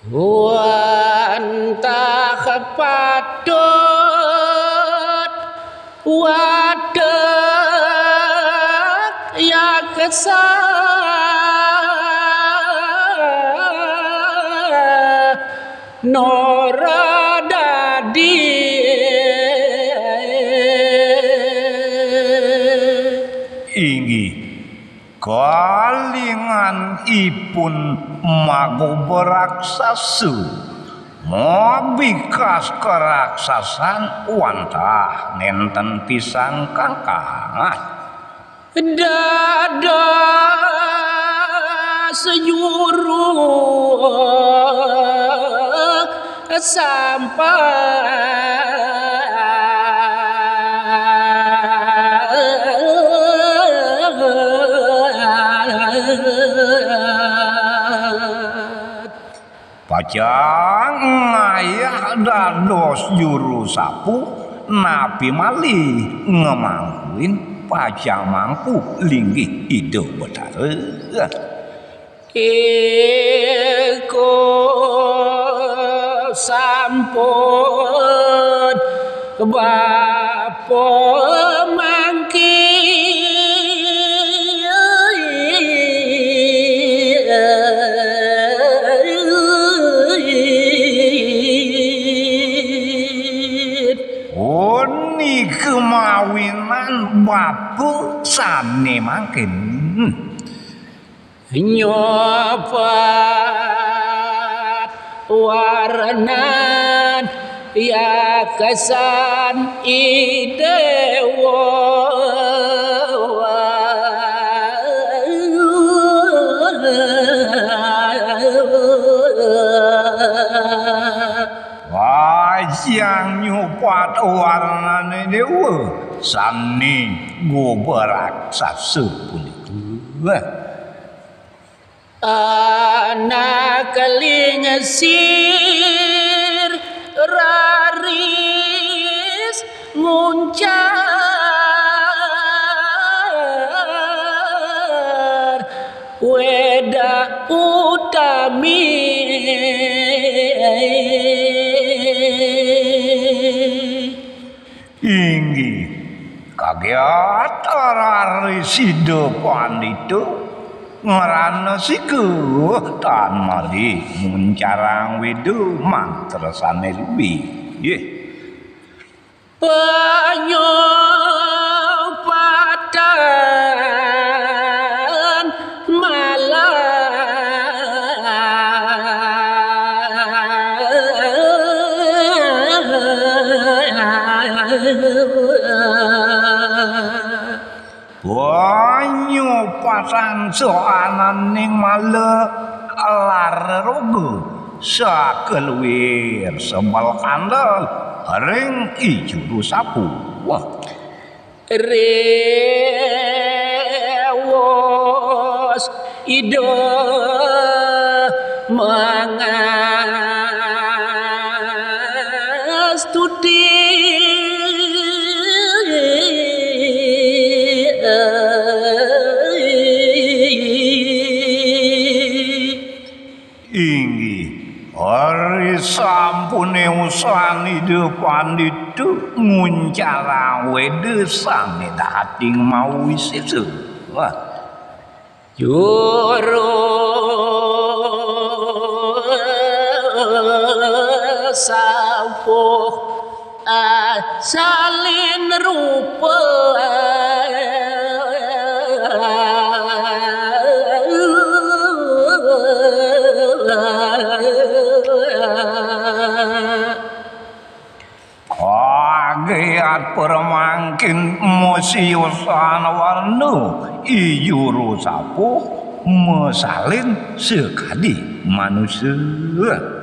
Wantah padot wadak ya kesah nora dadi inggih kalingan ipun magoba raksasa mabikas keraksasan wantah nenten pisang kangkang dada senyuruh pajang ngayah dados juru sapu nabi malih ngemangkuin pajang mangku linggih hidup betara eko sampun bapa mangki oni kemawinan bapu sane mangkin nyopat warnan ya kesan idewa wajang nyupat warnane dewa sane goba raksasa punika anak keling sir raris nguncar weda utami inggih kagiat raris hidupan itu ngerana sikuh tan mali muncarang wedu mantresane luwi nggih penyopatan banyu pasang soanan ning male lar rogo sakeluwir sembal kandel ring ijuru sapu wah rewos ido mangastudi inggih hari sampune usani depan itu nguncara wede sane dating mau isisu wah juru sapu salin rupa kagiat permangkin musiusan warna ijuru sapu mesalin sekali manusia